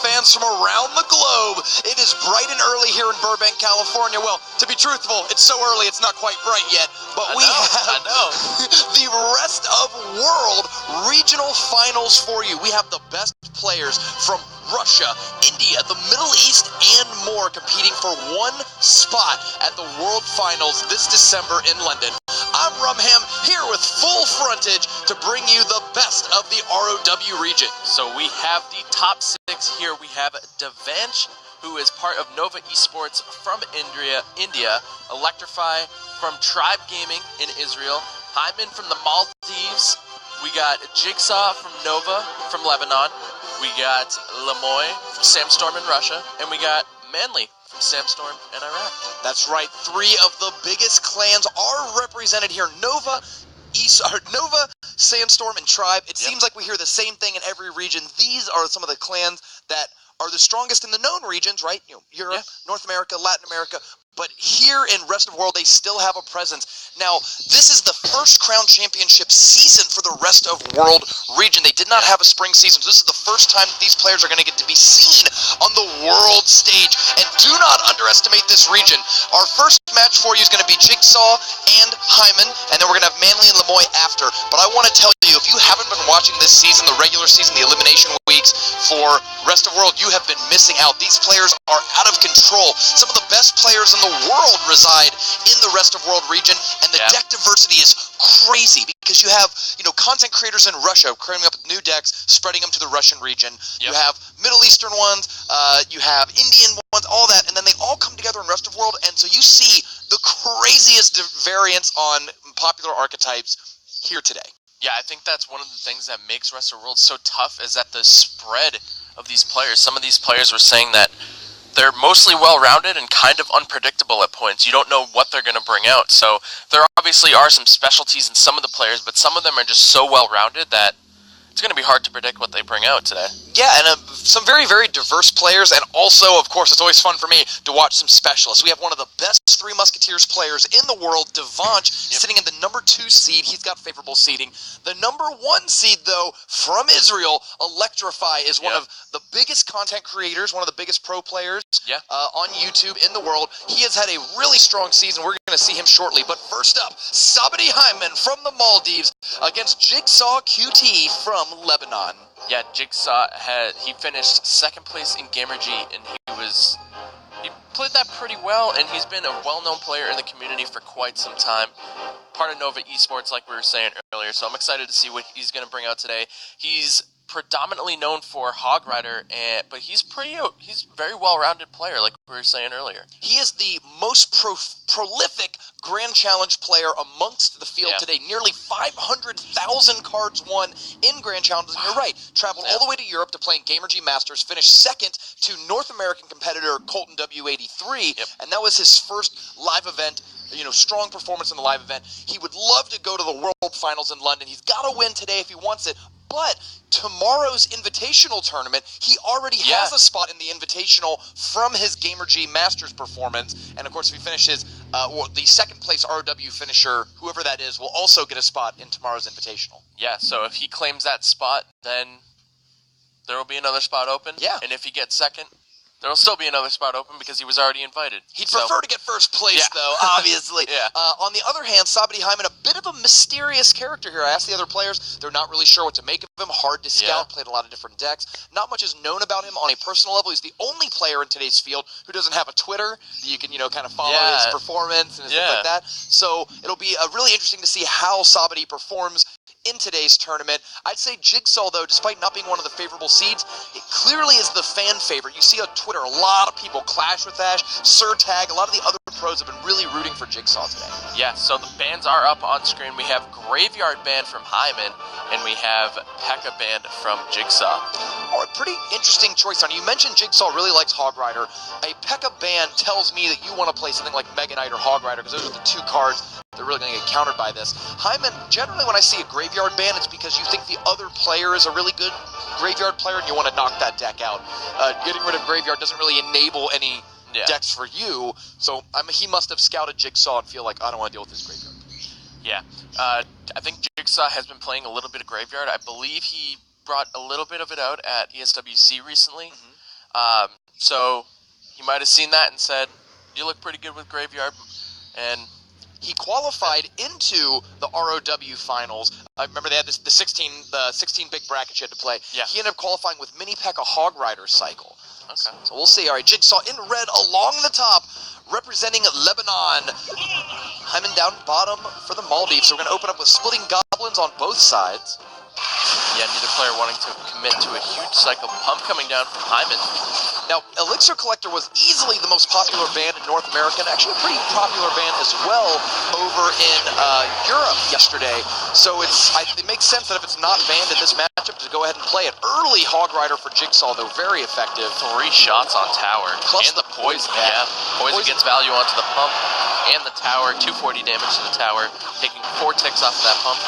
fans from around the globe. It is bright and early here in Burbank, California. Well, to be truthful, it's so early it's not quite bright yet, but we have the rest of world regional finals for you. We have the best players from Russia, India, the Middle East, and more competing for one spot at the World Finals this December in London. I'm Rumham, here with full frontage to bring you the best of the ROW region. So we have the top 6 here. We have Devansh, who is part of Nova Esports from India, Electrify from Tribe Gaming in Israel, Hyman from the Maldives, we got Jigsaw from Nova from Lebanon, we got Lemoy from Samstorm in Russia, and we got Manly from Samstorm in Iraq. That's right, 3 of the biggest clans are represented here. Nova, Sandstorm, and Tribe. It seems like we hear the same thing in every region. These are some of the clans that are the strongest in the known regions, right? You know, Europe, North America, Latin America. But here in rest of the world, they still have a presence. Now, this is the first Crown Championship season for the rest of world region. They did not have a spring season, so this is the first time these players are going to get to be seen on the world stage. And do not underestimate this region. Our first match for you is going to be Jigsaw and Hyman, and then we're going to have Manly and Lemoy after. But I want to tell you, if you haven't been watching this season, the regular season, the elimination weeks for rest of world, you have been missing out. These players are out of control. Some of the best players in the world reside in the rest of world region, and the deck diversity is crazy because you have, content creators in Russia creating up new decks, spreading them to the Russian region. You have Middle Eastern ones, you have Indian ones, all that, and then they all come together in rest of world, and so you see the craziest variance on popular archetypes here today. Yeah, I think that's one of the things that makes Rest of the World so tough is that the spread of these players. Some of these players were saying that they're mostly well-rounded and kind of unpredictable at points. You don't know what they're going to bring out. So there obviously are some specialties in some of the players, but some of them are just so well-rounded that it's going to be hard to predict what they bring out today. Yeah, and some very, very diverse players, and also, of course, it's always fun for me to watch some specialists. We have one of the best Three Musketeers players in the world, Devansh, sitting in the number 2 seed. He's got favorable seeding. The number 1 seed, though, from Israel, Electrify, is one of the biggest content creators, one of the biggest pro players on YouTube in the world. He has had a really strong season. We're going to see him shortly. But first up, Sabadi Hyman from the Maldives against Jigsaw QT from Lebanon. Yeah, Jigsaw he finished 2nd place in Gamergy, and he played that pretty well, and he's been a well-known player in the community for quite some time. Part of Nova Esports, like we were saying earlier, so I'm excited to see what he's going to bring out today. He's predominantly known for Hog Rider, but he's very well-rounded player, like we were saying earlier. He is the most prolific Grand Challenge player amongst the field today. Nearly 500,000 cards won in Grand Challenges. And you're right, traveled all the way to Europe to play in Gamergy Masters, finished 2nd to North American competitor Colton W83, and that was his first live event. Strong performance in the live event. He would love to go to the World Finals in London. He's got to win today if he wants it. But tomorrow's Invitational tournament, he already has a spot in the Invitational from his Gamergy Masters performance. And, of course, if he finishes, the 2nd place ROW finisher, whoever that is, will also get a spot in tomorrow's Invitational. Yeah, so if he claims that spot, then there will be another spot open. Yeah. And if he gets 2nd, there will still be another spot open because he was already invited. He'd prefer to get 1st place, though, obviously. On the other hand, Sabadi Hyman, a bit of a mysterious character here. I asked the other players. They're not really sure what to make of him. Hard to scout, played a lot of different decks. Not much is known about him on a personal level. He's the only player in today's field who doesn't have a Twitter that you can, kind of follow his performance and things like that. So it'll be really interesting to see how Sabadi performs in today's tournament. I'd say Jigsaw, though, despite not being one of the favorable seeds, it clearly is the fan favorite. You see on Twitter a lot of people, Clash with Ash, Sir Tag, a lot of the other pros have been really rooting for Jigsaw today. Yeah, so the bans are up on screen. We have Graveyard Ban from Hyman, and we have P.E.K.K.A. Ban from Jigsaw. Oh, a pretty interesting choice on. You mentioned Jigsaw really likes Hog Rider. A P.E.K.K.A. ban tells me that you want to play something like Mega Knight or Hog Rider, because those are the 2 cards they're really going to get countered by this. Hyman, generally when I see a Graveyard ban, it's because you think the other player is a really good Graveyard player and you want to knock that deck out. Getting rid of Graveyard doesn't really enable any decks for you, so he must have scouted Jigsaw and feel like, I don't want to deal with this Graveyard. Yeah, I think Jigsaw has been playing a little bit of Graveyard. I believe he brought a little bit of it out at ESWC recently. So he might have seen that and said, "You look pretty good with Graveyard," and he qualified into the ROW finals. I remember they had the 16 big brackets you had to play. Yeah. He ended up qualifying with Mini P.E.K.K.A. Hog Rider cycle. Okay. So we'll see. All right, Jigsaw in red along the top, representing Lebanon. Hyman down bottom for the Maldives. So we're going to open up with splitting goblins on both sides. Yeah, neither player wanting to commit to a huge cycle pump coming down from Hyman. Now, Elixir Collector was easily the most popular band in North America, and actually a pretty popular band as well over in Europe yesterday. So it makes sense that if it's not banned in this matchup, to go ahead and play it. Early Hog Rider for Jigsaw, though, very effective. 3 shots on tower. Plus and the poison. Yeah, poison gets value onto the pump and the tower. 240 damage to the tower, taking 4 ticks off of that pump.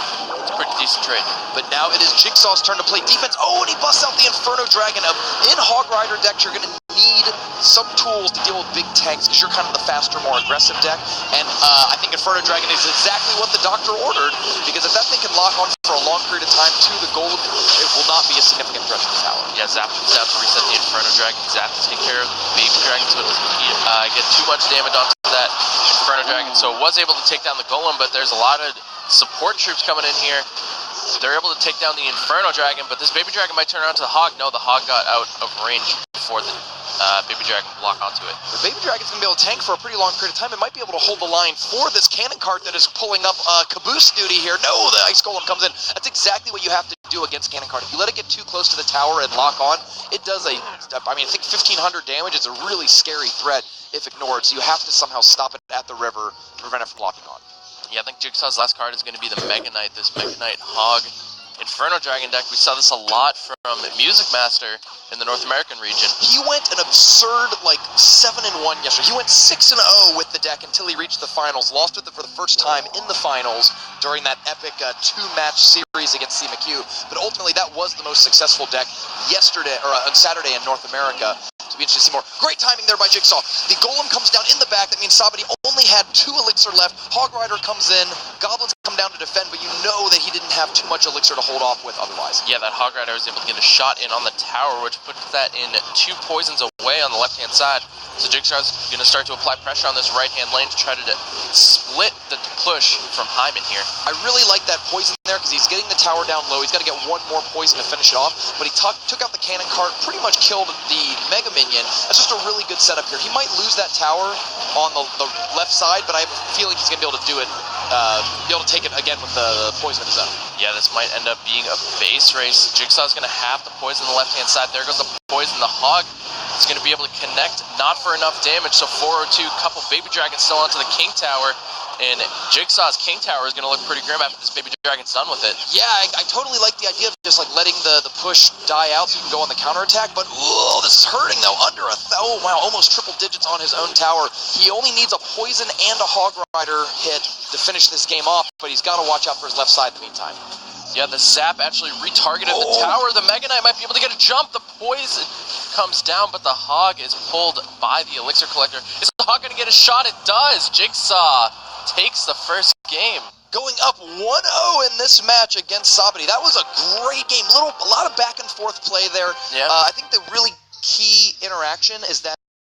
It's a pretty decent trade. But now it is Jigsaw's turn to play defense. Oh, and he busts out the Inferno Dragon. In Hog Rider decks, you're going to need some tools to deal with big tanks because you're kind of the faster, more aggressive deck. And I think Inferno Dragon is exactly what the doctor ordered, because if that thing can lock on for a long period of time to the gold, it will not be a significant threat to the tower. Yeah, Zap to reset the Inferno Dragon. Zap to take care of the Baby Dragon so it doesn't get too much damage onto that Inferno Dragon. So it was able to take down the Golem, but there's a lot of support troops coming in here. They're able to take down the Inferno Dragon, but this Baby Dragon might turn around to the Hog. No, the Hog got out of range before the Baby Dragon could lock onto it. The Baby Dragon's going to be able to tank for a pretty long period of time. It might be able to hold the line for this cannon cart that is pulling up caboose duty here. No, the Ice Golem comes in. That's exactly what you have to do against cannon cart. If you let it get too close to the tower and lock on, it does I think 1,500 damage. It's a really scary threat if ignored, so you have to somehow stop it at the river to prevent it from locking on. Yeah, I think Jigsaw's last card is going to be the Mega Knight. This Mega Knight Hog Inferno Dragon deck. We saw this a lot from Music Master in the North American region. He went an absurd 7-1 yesterday. He went 6-0 with the deck until he reached the finals. Lost with it for the first time in the finals during that epic 2-match series against CMQ. But ultimately, that was the most successful deck yesterday or on Saturday in North America. So it'll be interesting to see more. Great timing there by Jigsaw. The Golem comes down in the back. That means Sabadi only had 2 elixir left. Hog Rider comes in. Goblins come down to defend, but you know that he didn't have too much elixir to hold off with otherwise. Yeah, that Hog Rider was able to get a shot in on the tower, which puts that in 2 poisons away on the left-hand side. So Jigsaw's going to start to apply pressure on this right-hand lane to try to split the push from Hyman here. I really like that poison there because he's getting the tower down low. He's got to get 1 more poison to finish it off, but he took out the cannon cart, pretty much killed the Mega Minion. That's just a really good setup here. He might lose that tower on the left side, but I have a feeling he's going to be able to do it, be able to take it again with the poison of his own. Yeah, this might end up being a base race. Jigsaw's going to have the poison on the left-hand side. There goes the poison. The Hog is going to be able to connect, not for enough damage, so 402, couple Baby Dragons still onto the King Tower, and Jigsaw's King Tower is going to look pretty grim after this Baby Dragon's done with it. Yeah, I totally like the idea of just letting the push die out so you can go on the counterattack, but ooh, this is hurting though. Oh wow, almost triple digits on his own tower. He only needs a poison and a Hog Rider hit to finish this game off, but he's got to watch out for his left side in the meantime. Yeah, the Zap actually retargeted the tower. The Mega Knight might be able to get a jump. The poison comes down, but the Hog is pulled by the Elixir Collector. Is the Hog going to get a shot? It does. Jigsaw takes the first game. Going up 1-0 in this match against Sabadi. That was a great game. A lot of back and forth play there. Yeah. I think the really key interaction is that